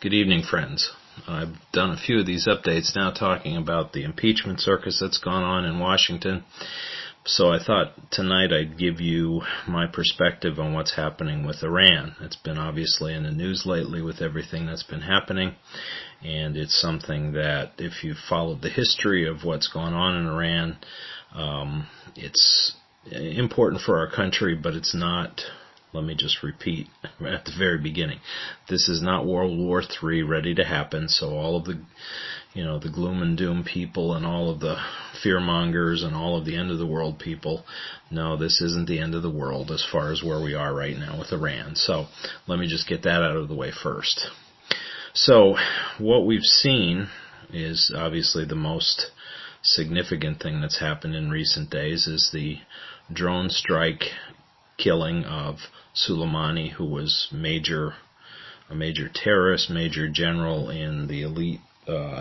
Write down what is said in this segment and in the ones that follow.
Good evening, friends. I've done a few of these updates now talking about the impeachment circus that's gone on in Washington. So I thought tonight I'd give you my perspective on what's happening with Iran. It's been obviously in the news lately with everything that's been happening, and it's something that if you've followed the history of what's gone on in Iran, it's important for our country, but it's not. Let me just repeat at the very beginning. This is not World War III ready to happen, so all of the, the gloom and doom people and all of the fearmongers and all of the end of the world people, no, this isn't the end of the world as far as where we are right now with Iran. So let me just get that out of the way first. So what we've seen is obviously the most significant thing that's happened in recent days is the drone strike killing of Soleimani, who was a major terrorist, major general in the elite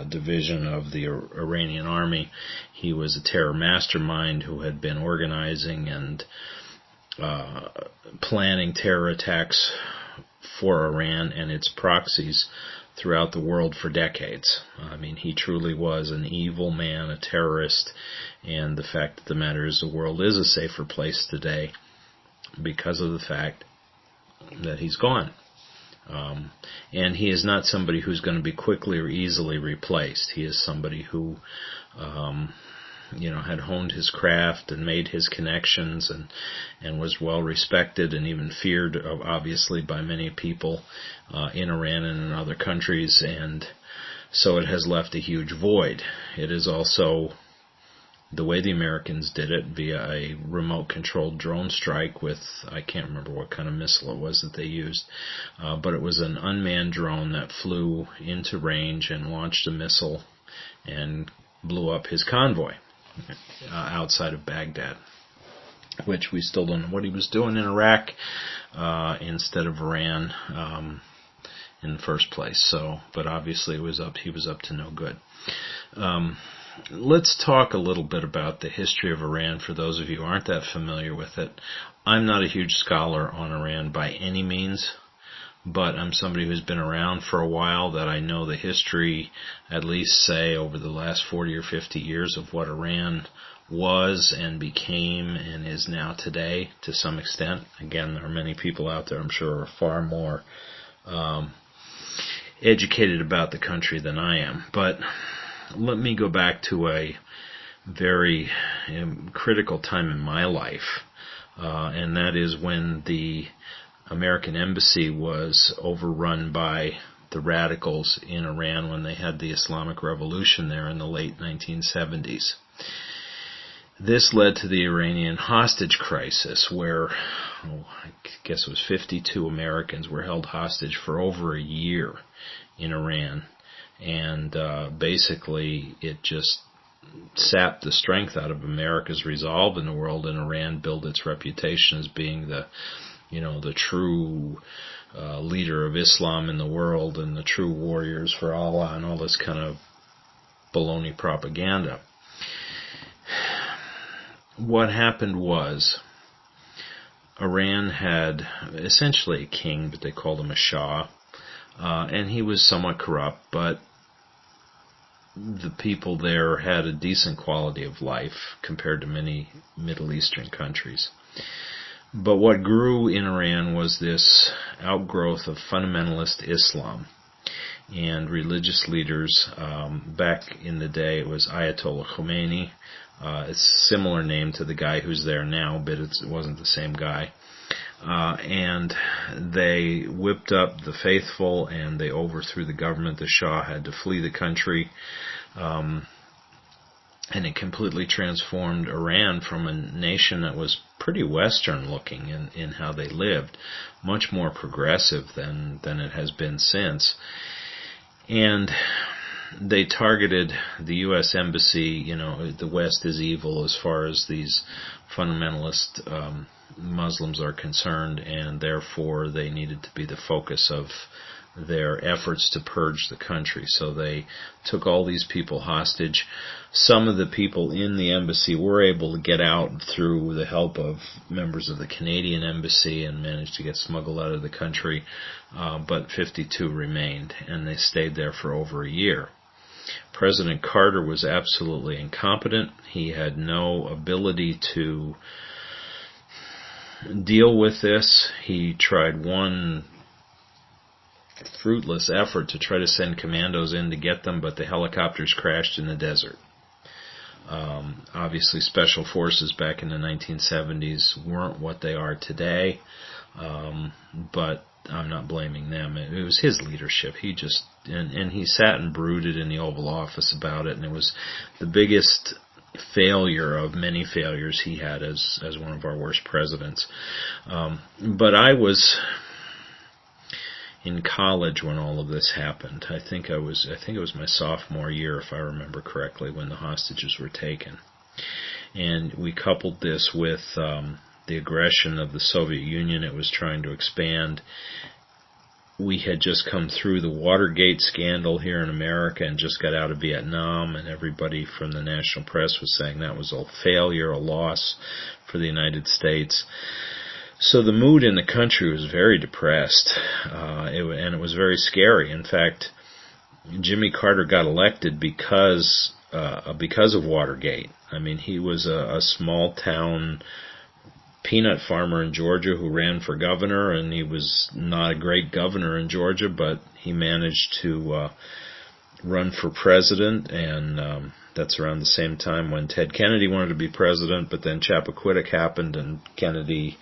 division of the Iranian army. He was a terror mastermind who had been organizing and planning terror attacks for Iran and its proxies throughout the world for decades. I mean, he truly was an evil man, a terrorist, and the fact of the matter is the world is a safer place today because of the fact that he's gone. And he is not somebody who's going to be quickly or easily replaced. He is somebody who, had honed his craft and made his connections and was well respected and even feared, obviously, by many people in Iran and in other countries. And so it has left a huge void. It is also the way the Americans did it, via a remote-controlled drone strike with, I can't remember what kind of missile it was that they used, but it was an unmanned drone that flew into range and launched a missile and blew up his convoy outside of Baghdad, which we still don't know what he was doing in Iraq instead of Iran in the first place. So, but obviously he was up to no good. Let's talk a little bit about the history of Iran for those of you who aren't that familiar with it. I'm not a huge scholar on Iran by any means, but I'm somebody who's been around for a while, that I know the history, at least say over the last 40 or 50 years, of what Iran was and became and is now today to some extent. Again, there are many people out there, I'm sure, who are far more educated about the country than I am. But let me go back to a very critical time in my life, and that is when the American embassy was overrun by the radicals in Iran when they had the Islamic Revolution there in the late 1970s. This led to the Iranian hostage crisis, where I guess it was 52 Americans were held hostage for over a year in Iran. And basically, it just sapped the strength out of America's resolve in the world, and Iran built its reputation as being the true leader of Islam in the world and the true warriors for Allah and all this kind of baloney propaganda. What happened was Iran had essentially a king, but they called him a Shah, and he was somewhat corrupt, but the people there had a decent quality of life compared to many Middle Eastern countries. But what grew in Iran was this outgrowth of fundamentalist Islam, and religious leaders. Back in the day, it was Ayatollah Khomeini. It's a similar name to the guy who's there now, but it wasn't the same guy. And they whipped up the faithful, and they overthrew the government. The Shah had to flee the country, and it completely transformed Iran from a nation that was pretty Western looking in how they lived, much more progressive than it has been since. And they targeted the U.S. Embassy. The West is evil as far as these fundamentalist Muslims are concerned, and therefore they needed to be the focus of their efforts to purge the country. So they took all these people hostage. Some of the people in the embassy were able to get out through the help of members of the Canadian embassy and managed to get smuggled out of the country, but 52 remained, and they stayed there for over a year. President Carter was absolutely incompetent. He had no ability to deal with this. He tried one fruitless effort to try to send commandos in to get them, but the helicopters crashed in the desert. Obviously, special forces back in the 1970s weren't what they are today, but I'm not blaming them. It was his leadership. He just, and he sat and brooded in the Oval Office about it, and it was the biggest failure of many failures he had as one of our worst presidents. But I was in college when all of this happened. I think it was my sophomore year, if I remember correctly, when the hostages were taken. And we coupled this with the aggression of the Soviet Union. It was trying to expand. We had just come through the Watergate scandal here in America and just got out of Vietnam, and everybody from the national press was saying that was a failure, a loss for the United States. So the mood in the country was very depressed, and it was very scary. In fact, Jimmy Carter got elected because of Watergate. I mean, he was a small town peanut farmer in Georgia who ran for governor, and he was not a great governor in Georgia, but he managed to run for president, and that's around the same time when Ted Kennedy wanted to be president, but then Chappaquiddick happened, and Kennedy's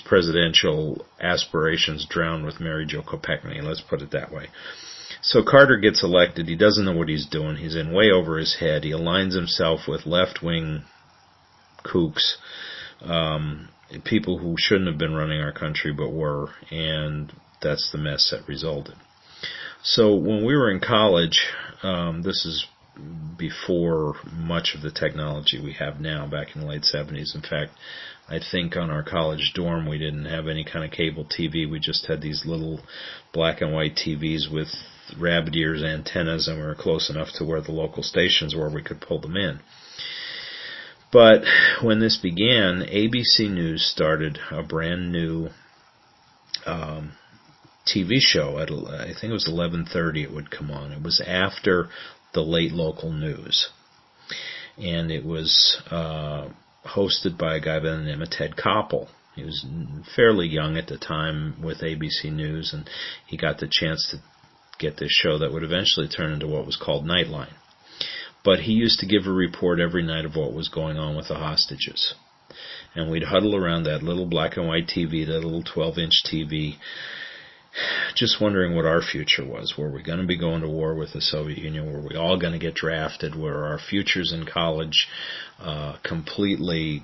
presidential aspirations drowned with Mary Jo Kopechne, let's put it that way. So Carter gets elected. He doesn't know what he's doing. He's in way over his head. He aligns himself with left-wing kooks, people who shouldn't have been running our country but were, and that's the mess that resulted. So when we were in college, this is before much of the technology we have now, back in the late 70s. In fact, I think on our college dorm we didn't have any kind of cable TV. We just had these little black and white TVs with rabbit ears antennas, and we were close enough to where the local stations were we could pull them in. But when this began, ABC News started a brand new TV show at, I think it was 11:30 it would come on. It was after the late local news. And it was hosted by a guy by the name of Ted Koppel. He was fairly young at the time with ABC News, and he got the chance to get this show that would eventually turn into what was called Nightline. But he used to give a report every night of what was going on with the hostages. And we'd huddle around that little black and white TV, that little 12-inch TV, just wondering what our future was. Were we going to be going to war with the Soviet Union? Were we all going to get drafted? Were our futures in college completely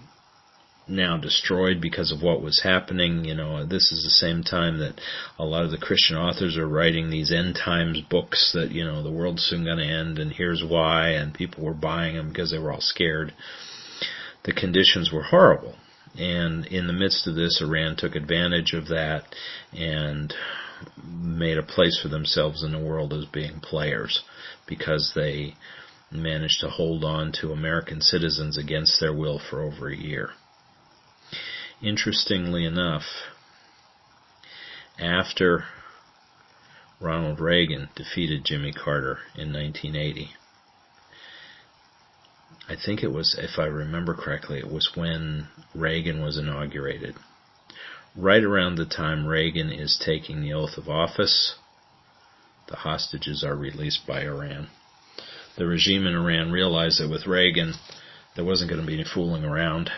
now destroyed because of what was happening? You know, this is the same time that a lot of the Christian authors are writing these end times books that, you know, the world's soon going to end and here's why, and people were buying them because they were all scared. The conditions were horrible. And in the midst of this, Iran took advantage of that and made a place for themselves in the world as being players, because they managed to hold on to American citizens against their will for over a year. Interestingly enough, after Ronald Reagan defeated Jimmy Carter in 1980, I think it was, if I remember correctly, it was when Reagan was inaugurated. Right around the time Reagan is taking the oath of office, the hostages are released by Iran. The regime in Iran realized that with Reagan, there wasn't going to be any fooling around,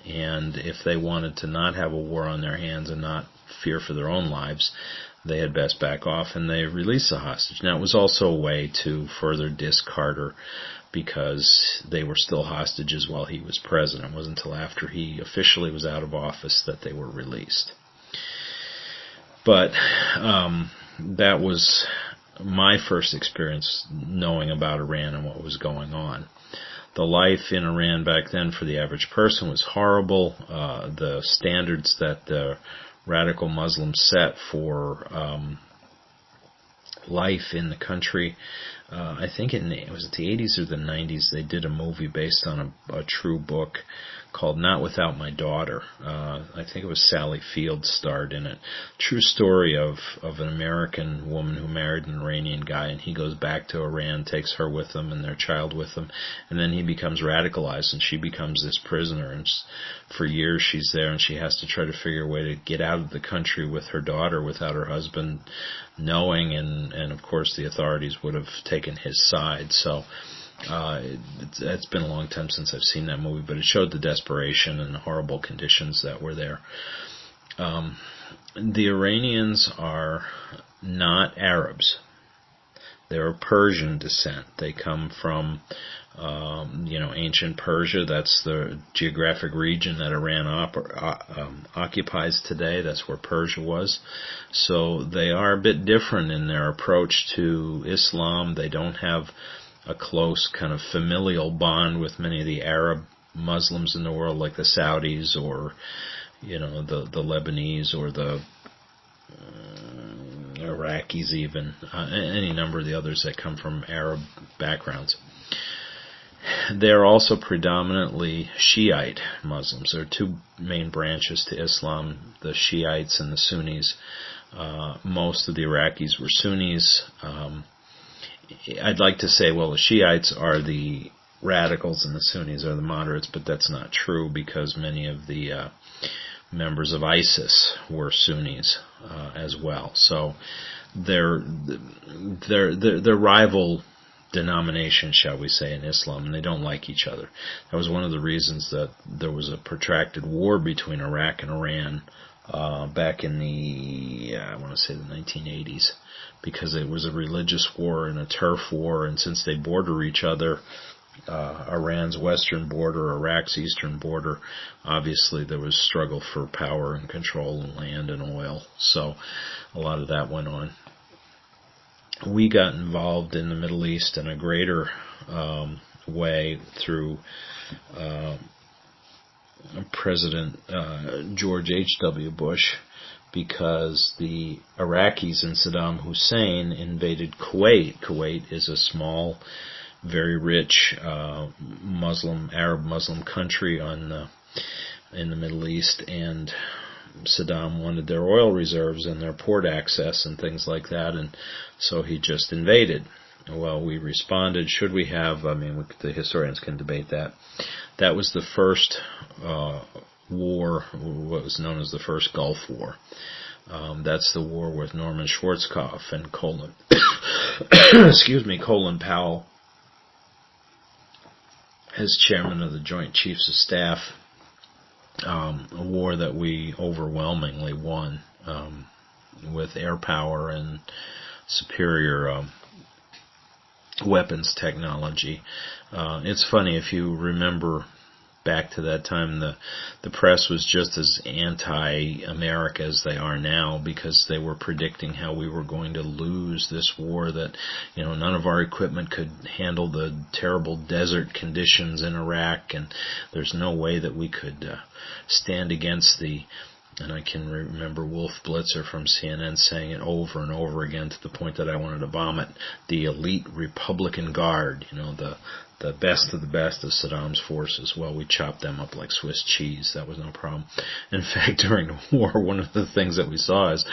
and if they wanted to not have a war on their hands and not fear for their own lives, they had best back off, and they released the hostage. Now, it was also a way to further diss Carter, because they were still hostages while he was president. It wasn't until after he officially was out of office that they were released. But that was my first experience knowing about Iran and what was going on. The life in Iran back then for the average person was horrible. The standards that the radical Muslims set for life in the country. I think was it the 80s or the 90s, they did a movie based on a true book called Not Without My Daughter. I think it was Sally Field starred in it. True story of an American woman who married an Iranian guy, and he goes back to Iran, takes her with him and their child with him, and then he becomes radicalized and she becomes this prisoner, and for years she's there and she has to try to figure a way to get out of the country with her daughter without her husband knowing, and of course the authorities would have taken his side. So it's been a long time since I've seen that movie, but it showed the desperation and the horrible conditions that were there. The Iranians are not Arabs. They're of Persian descent. They come from ancient Persia. That's the geographic region that Iran occupies today. That's where Persia was. So they are a bit different in their approach to Islam. They don't have a close kind of familial bond with many of the Arab Muslims in the world, like the Saudis or the Lebanese or the Iraqis, even any number of the others that come from Arab backgrounds. They're also predominantly Shiite Muslims. There are two main branches to Islam, the Shiites and the Sunnis. Most of the Iraqis were Sunnis. I'd like to say, well, the Shiites are the radicals and the Sunnis are the moderates, but that's not true because many of the members of ISIS were Sunnis as well. So they're rival denominations, shall we say, in Islam, and they don't like each other. That was one of the reasons that there was a protracted war between Iraq and Iran back in the, I want to say the 1980s, because it was a religious war and a turf war, and since they border each other, Iran's western border, Iraq's eastern border, obviously there was struggle for power and control and land and oil, so a lot of that went on. We got involved in the Middle East in a greater way through President George H.W. Bush, because the Iraqis and Saddam Hussein invaded Kuwait. Kuwait is a small, very rich Arab Muslim country in the Middle East, and Saddam wanted their oil reserves and their port access and things like that, and so he just invaded. Well, we responded. Should we have? I mean, the historians can debate that. That was the first war, what was known as the first Gulf War. That's the war with Norman Schwarzkopf and Colin Powell as chairman of the Joint Chiefs of Staff. A war that we overwhelmingly won with air power and superior weapons technology. It's funny, if you remember back to that time, the press was just as anti-America as they are now, because they were predicting how we were going to lose this war, that none of our equipment could handle the terrible desert conditions in Iraq, and there's no way that we could stand against and I can remember Wolf Blitzer from CNN saying it over and over again to the point that I wanted to vomit, the elite Republican Guard, the best of the best of Saddam's forces. Well, we chopped them up like Swiss cheese. That was no problem. In fact, during the war, one of the things that we saw is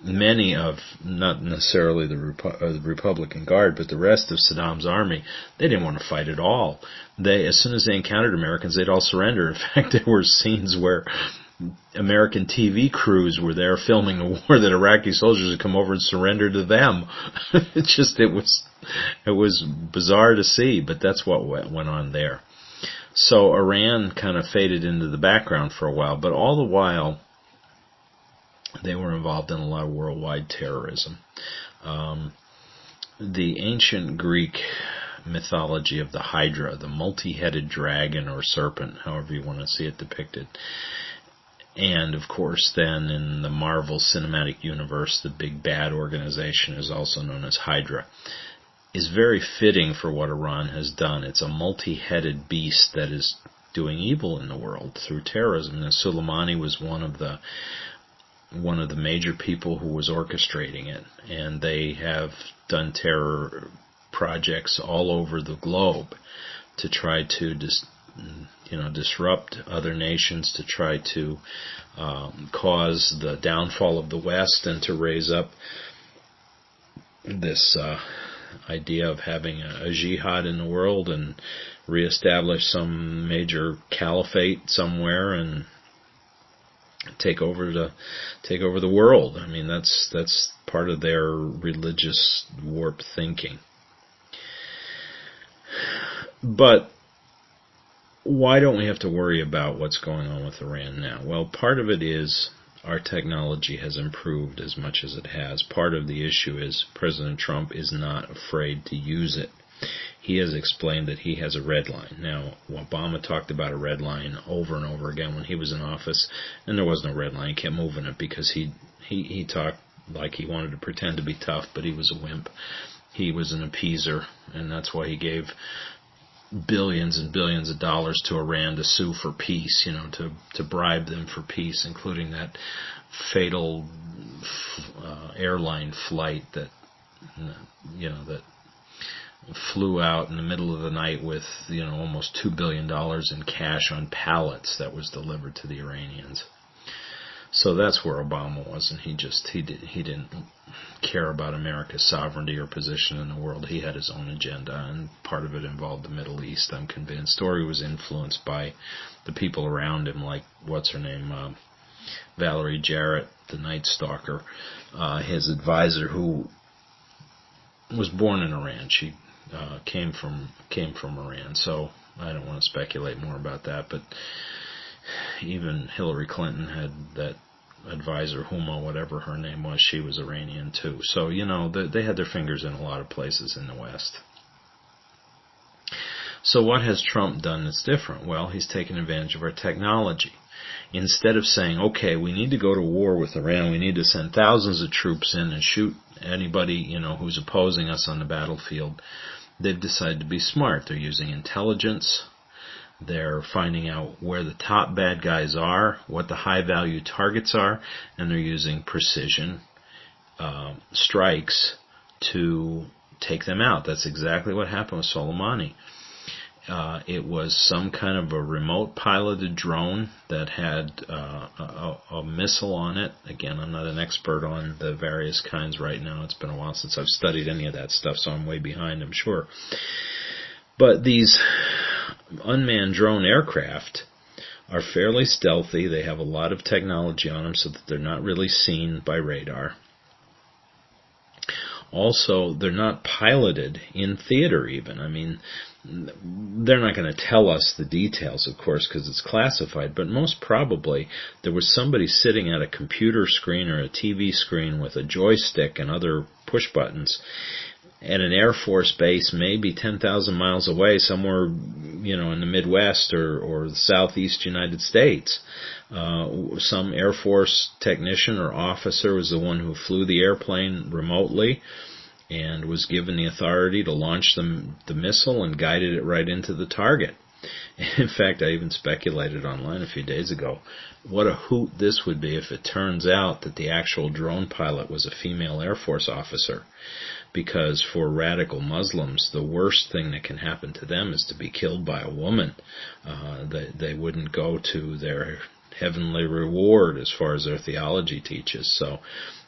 many of, not necessarily the Republican Guard, but the rest of Saddam's army, they didn't want to fight at all. As soon as they encountered Americans, they'd all surrender. In fact, there were scenes where American TV crews were there filming the war that Iraqi soldiers had come over and surrendered to them. It was bizarre to see, but that's what went on there. So Iran kind of faded into the background for a while, but all the while they were involved in a lot of worldwide terrorism. The ancient Greek mythology of the Hydra, the multi-headed dragon or serpent, however you want to see it depicted, and, of course, then in the Marvel Cinematic Universe, the big bad organization is also known as Hydra, is very fitting for what Iran has done. It's a multi-headed beast that is doing evil in the world through terrorism. And Soleimani was one of the one of the major people who was orchestrating it, and they have done terror projects all over the globe to try to disrupt other nations, to try to cause the downfall of the West, and to raise up this idea of having a jihad in the world and reestablish some major caliphate somewhere and take over the world. I mean, that's part of their religious warped thinking. But why don't we have to worry about what's going on with Iran now? Well, part of it is our technology has improved as much as it has. Part of the issue is President Trump is not afraid to use it. He has explained that he has a red line. Now, Obama talked about a red line over and over again when he was in office, and there was no red line. He kept moving it because he talked like he wanted to pretend to be tough, but he was a wimp. He was an appeaser, and that's why he gave billions and billions of dollars to Iran to sue for peace, to bribe them for peace, including that fatal airline flight that flew out in the middle of the night with almost $2 billion in cash on pallets that was delivered to the Iranians. So that's where Obama was, and he didn't care about America's sovereignty or position in the world. He had his own agenda, and part of it involved the Middle East, I'm convinced. Or he was influenced by the people around him, like, what's her name, Valerie Jarrett, the Night Stalker, his advisor, who was born in Iran. She came from Iran, so I don't want to speculate more about that, but even Hillary Clinton had that advisor, Huma, whatever her name was, she was Iranian too. So, they had their fingers in a lot of places in the West. So what has Trump done that's different? Well, he's taken advantage of our technology. Instead of saying, okay, we need to go to war with Iran, we need to send thousands of troops in and shoot anybody, who's opposing us on the battlefield, they've decided to be smart. They're using intelligence. They're finding out where the top bad guys are, what the high-value targets are, and they're using precision strikes to take them out. That's exactly what happened with Soleimani. It was some kind of a remote-piloted drone that had a missile on it. Again, I'm not an expert on the various kinds right now. It's been a while since I've studied any of that stuff, so I'm way behind, I'm sure. But these unmanned drone aircraft are fairly stealthy. They have a lot of technology on them so that they're not really seen by radar. Also, they're not piloted in theater even. I mean, they're not going to tell us the details, of course, because it's classified, but most probably there was somebody sitting at a computer screen or a TV screen with a joystick and other push buttons at an Air Force base maybe 10,000 miles away, somewhere, in the Midwest or the Southeast United States. Some Air Force technician or officer was the one who flew the airplane remotely and was given the authority to launch the missile and guided it right into the target. In fact, I even speculated online a few days ago what a hoot this would be if it turns out that the actual drone pilot was a female Air Force officer. Because for radical Muslims, the worst thing that can happen to them is to be killed by a woman. They wouldn't go to their heavenly reward as far as their theology teaches. So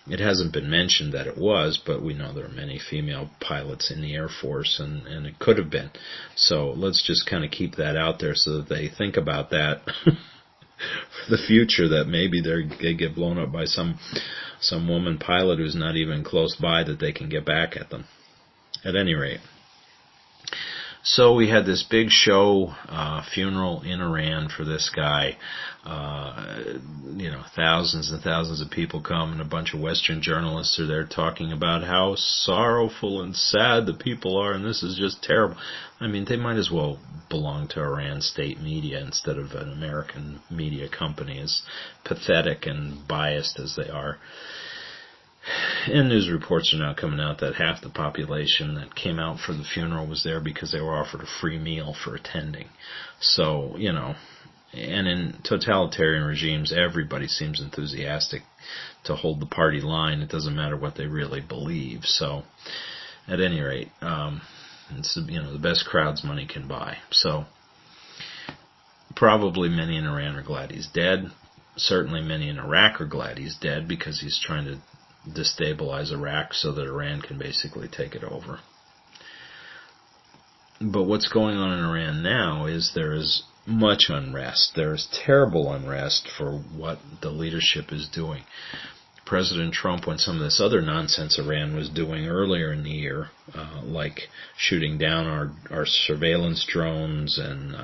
it hasn't been mentioned that it was, but we know there are many female pilots in the Air Force, and it could have been. So let's just kind of keep that out there so that they think about that for the future, that maybe they get blown up by some woman pilot who's not even close by, that they can get back at them. At any rate, so we had this big show, funeral in Iran for this guy. Thousands and thousands of people come, and a bunch of Western journalists are there talking about how sorrowful and sad the people are, and this is just terrible. I mean, they might as well belong to Iran state media instead of an American media company, as pathetic and biased as they are. And news reports are now coming out that half the population that came out for the funeral was there because they were offered a free meal for attending. So, And in totalitarian regimes, everybody seems enthusiastic to hold the party line. It doesn't matter what they really believe. So, at any rate, it's the best crowds money can buy. So, probably many in Iran are glad he's dead. Certainly many in Iraq are glad he's dead because he's trying to destabilize Iraq so that Iran can basically take it over. But what's going on in Iran now is there is much unrest. There is terrible unrest for what the leadership is doing. President Trump, when some of this other nonsense Iran was doing earlier in the year, like shooting down our surveillance drones and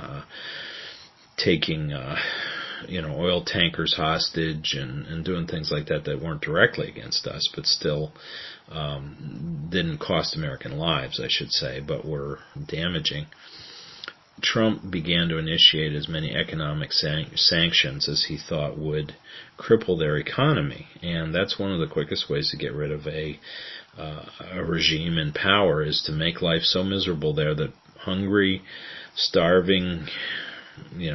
taking oil tankers hostage and doing things like that weren't directly against us, but still didn't cost American lives, I should say, but were damaging. Trump began to initiate as many economic sanctions as he thought would cripple their economy, and that's one of the quickest ways to get rid of a regime in power, is to make life so miserable there that hungry, starving,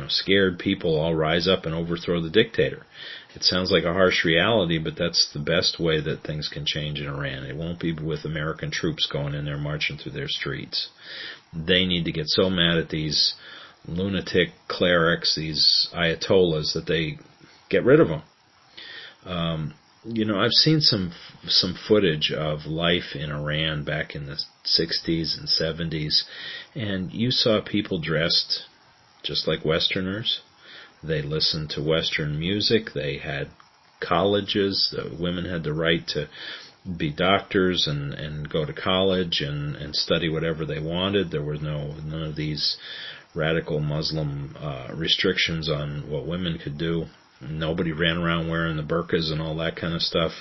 scared people all rise up and overthrow the dictator. It sounds like a harsh reality, but that's the best way that things can change in Iran. It won't be with American troops going in there marching through their streets. They need to get so mad at these lunatic clerics, these ayatollahs, that they get rid of them. I've seen some footage of life in Iran back in the 60s and 70s, and you saw people dressed just like Westerners. They listened to Western music. They had colleges. The women had the right to be doctors and go to college and study whatever they wanted. There was none of these radical Muslim restrictions on what women could do. Nobody ran around wearing the burqas and all that kind of stuff.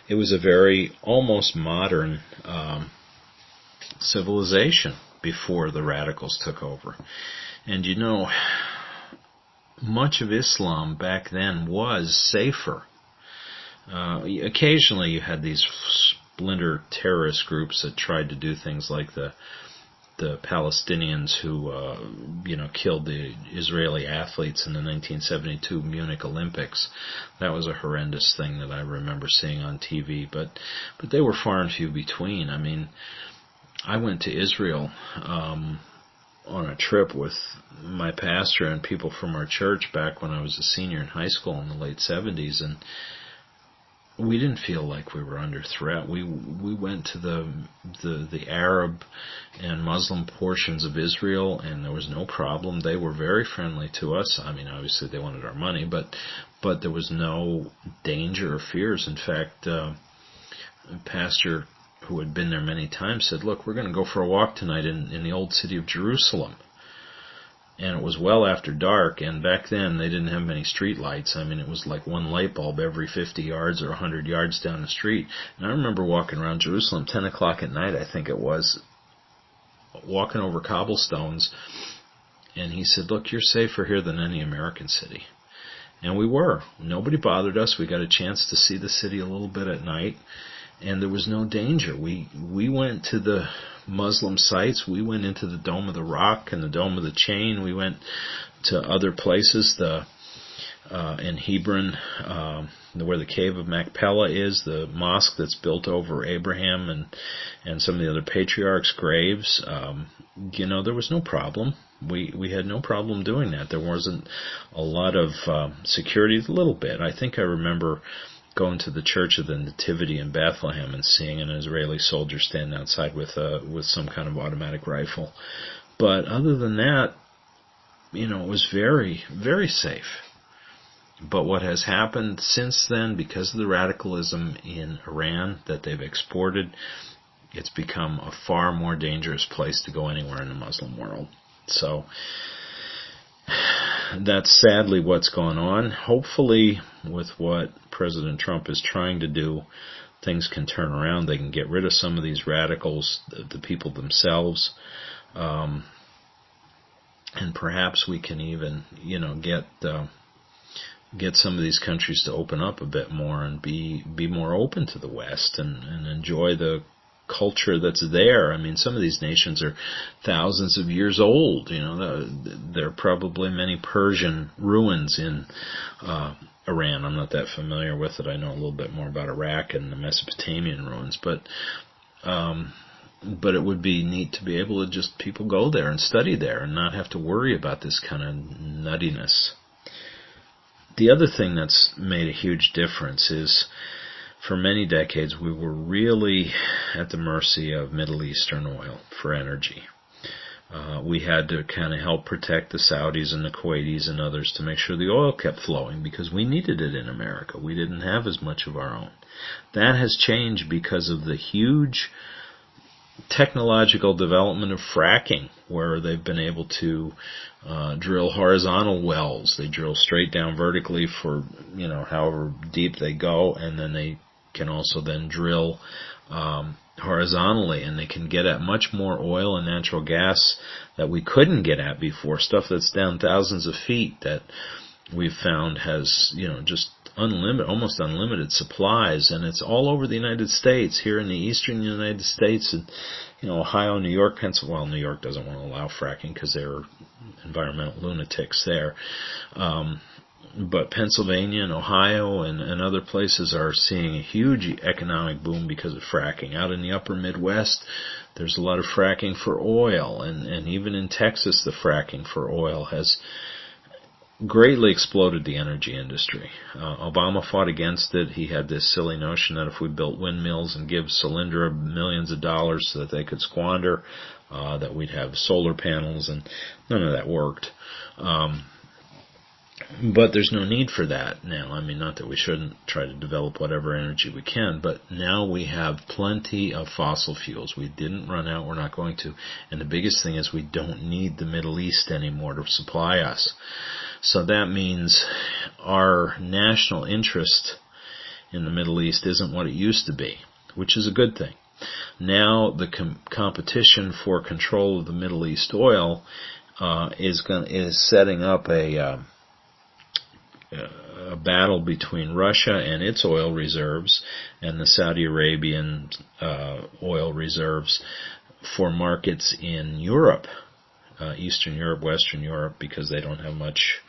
It was a very almost modern civilization before the radicals took over. And much of Islam back then was safer. Occasionally you had these splinter terrorist groups that tried to do things like the Palestinians who killed the Israeli athletes in the 1972 Munich Olympics. That was a horrendous thing that I remember seeing on TV, but they were far and few between. I mean, I went to Israel on a trip with my pastor and people from our church back when I was a senior in high school in the late 70s, and we didn't feel like we were under threat. We went to the Arab and Muslim portions of Israel, and there was no problem. They were very friendly to us. I mean, obviously they wanted our money, but there was no danger or fears. In fact, a pastor who had been there many times said, "Look, we're going to go for a walk tonight in the old city of Jerusalem." And it was well after dark, and back then they didn't have many street lights. I mean, it was like one light bulb every 50 yards or 100 yards down the street. And I remember walking around Jerusalem, 10 o'clock at night, I think it was, walking over cobblestones, and he said, "Look, you're safer here than any American city." And we were. Nobody bothered us. We got a chance to see the city a little bit at night, and there was no danger. We went to the Muslim sites. We went into the Dome of the Rock and the Dome of the Chain. We went to other places, in Hebron, where the Cave of Machpelah is, the mosque that's built over Abraham and some of the other patriarchs' graves. There was no problem. We had no problem doing that. There wasn't a lot of security, a little bit. I think I remember going to the Church of the Nativity in Bethlehem and seeing an Israeli soldier stand outside with some kind of automatic rifle. But other than that, it was very, very safe. But what has happened since then, because of the radicalism in Iran that they've exported, it's become a far more dangerous place to go anywhere in the Muslim world. So that's sadly what's going on. Hopefully, with what President Trump is trying to do, things can turn around. They can get rid of some of these radicals, the people themselves, and perhaps we can even, get some of these countries to open up a bit more and be more open to the West and enjoy the culture that's there. I mean, some of these nations are thousands of years old. There are probably many Persian ruins in Iran. I'm not that familiar with it. I know a little bit more about Iraq and the Mesopotamian ruins, but it would be neat to be able to just people go there and study there and not have to worry about this kind of nuttiness. The other thing that's made a huge difference is, for many decades, we were really at the mercy of Middle Eastern oil for energy. We had to kind of help protect the Saudis and the Kuwaitis and others to make sure the oil kept flowing because we needed it in America. We didn't have as much of our own. That has changed because of the huge technological development of fracking, where they've been able to drill horizontal wells. They drill straight down vertically for, however deep they go, and then they can also then drill horizontally, and they can get at much more oil and natural gas that we couldn't get at before, stuff that's down thousands of feet that we've found has, just almost unlimited supplies, and it's all over the United States, here in the eastern United States, and Ohio, New York, Pennsylvania. Well, New York doesn't want to allow fracking because they're environmental lunatics there. But Pennsylvania and Ohio and other places are seeing a huge economic boom because of fracking. Out in the upper Midwest, there's a lot of fracking for oil, and even in Texas, the fracking for oil has greatly exploded the energy industry. Obama fought against it. He had this silly notion that if we built windmills and give Solyndra millions of dollars so that they could squander, that we'd have solar panels, and none of that worked. But there's no need for that now. I mean, not that we shouldn't try to develop whatever energy we can, but now we have plenty of fossil fuels. We didn't run out. We're not going to. And the biggest thing is we don't need the Middle East anymore to supply us. So that means our national interest in the Middle East isn't what it used to be, which is a good thing. Now the competition for control of the Middle East oil is setting up a battle between Russia and its oil reserves and the Saudi Arabian oil reserves for markets in Europe, Eastern Europe, Western Europe, because they don't have much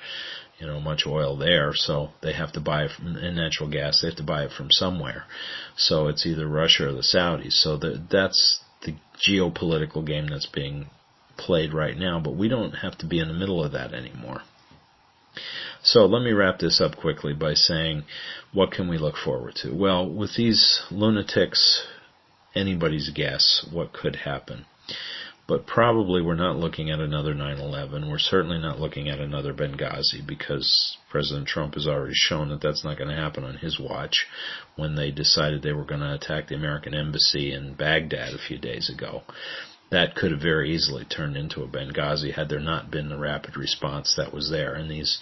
oil there, so they have to buy it and natural gas. They have to buy it from somewhere. So it's either Russia or the Saudis. So that's the geopolitical game that's being played right now, but we don't have to be in the middle of that anymore. So let me wrap this up quickly by saying, what can we look forward to? Well, with these lunatics, anybody's guess what could happen. But probably we're not looking at another 9/11. We're certainly not looking at another Benghazi, because President Trump has already shown that that's not going to happen on his watch, when they decided they were going to attack the American embassy in Baghdad a few days ago. That could have very easily turned into a Benghazi had there not been the rapid response that was there. And these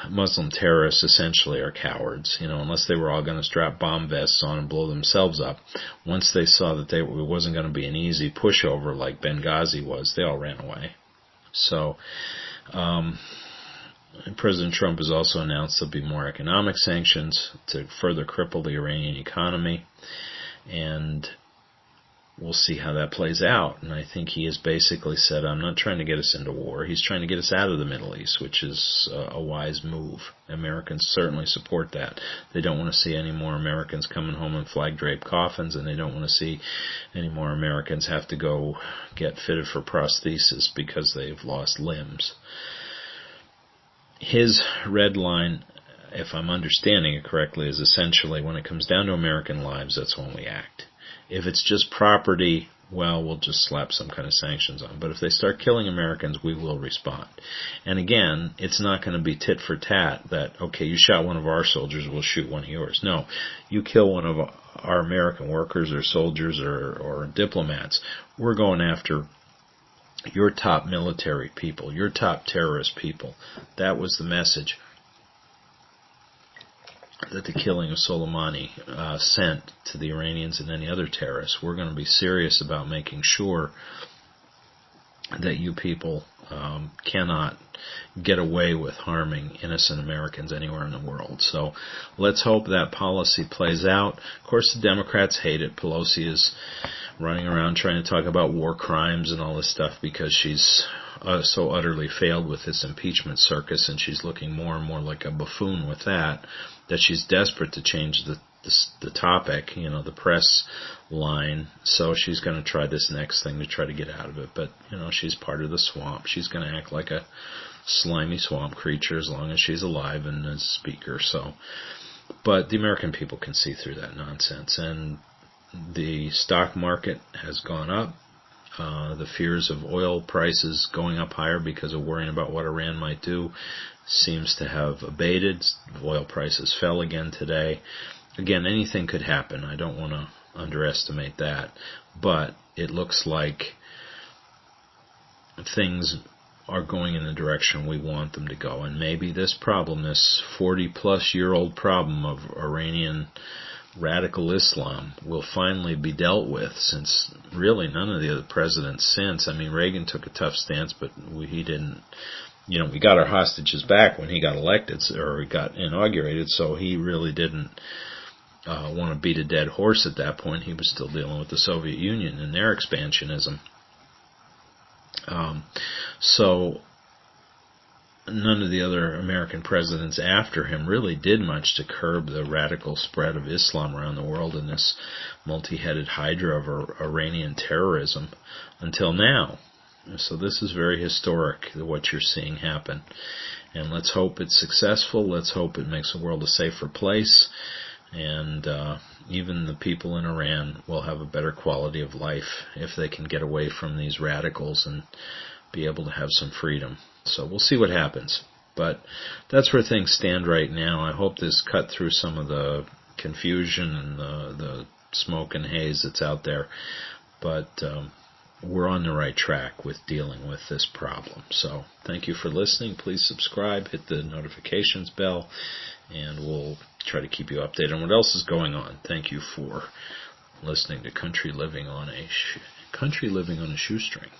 Muslim terrorists essentially are cowards, unless they were all going to strap bomb vests on and blow themselves up. Once they saw that it wasn't going to be an easy pushover like Benghazi was, they all ran away. So, President Trump has also announced there'll be more economic sanctions to further cripple the Iranian economy, and we'll see how that plays out. And I think he has basically said, I'm not trying to get us into war. He's trying to get us out of the Middle East, which is a wise move. Americans certainly support that. They don't want to see any more Americans coming home in flag-draped coffins, and they don't want to see any more Americans have to go get fitted for prosthesis because they've lost limbs. His red line, if I'm understanding it correctly, is essentially when it comes down to American lives, that's when we act. If it's just property, well, we'll just slap some kind of sanctions on. But if they start killing Americans, we will respond. And again, it's not going to be tit for tat that, okay, you shot one of our soldiers, we'll shoot one of yours. No, you kill one of our American workers or soldiers or diplomats, we're going after your top military people, your top terrorist people. That was the message that the killing of Soleimani sent to the Iranians and any other terrorists. We're going to be serious about making sure that you people cannot get away with harming innocent Americans anywhere in the world. So let's hope that policy plays out. Of course, the Democrats hate it. Pelosi is running around trying to talk about war crimes and all this stuff because she's so utterly failed with this impeachment circus, and she's looking more and more like a buffoon with that she's desperate to change the topic, the press line. So she's going to try this next thing to try to get out of it. But, she's part of the swamp. She's going to act like a slimy swamp creature as long as she's alive and as speaker. But the American people can see through that nonsense. And the stock market has gone up. The fears of oil prices going up higher because of worrying about what Iran might do seems to have abated. Oil prices fell again today. Again, anything could happen. I don't want to underestimate that. But it looks like things are going in the direction we want them to go. And maybe this problem, this 40-plus-year-old problem of Iranian radical Islam, will finally be dealt with, since really none of the other presidents since. I mean, Reagan took a tough stance, but he didn't. We got our hostages back when he got elected, or he got inaugurated, so he really didn't want to beat a dead horse at that point. He was still dealing with the Soviet Union and their expansionism. So none of the other American presidents after him really did much to curb the radical spread of Islam around the world in this multi-headed hydra of Iranian terrorism until now. So this is very historic, what you're seeing happen. And let's hope it's successful. Let's hope it makes the world a safer place. And even the people in Iran will have a better quality of life if they can get away from these radicals and be able to have some freedom. So we'll see what happens. But that's where things stand right now. I hope this cut through some of the confusion and the smoke and haze that's out there. But we're on the right track with dealing with this problem. So thank you for listening. Please subscribe, hit the notifications bell, and we'll try to keep you updated on what else is going on. Thank you for listening to Country Living on a Shoestring.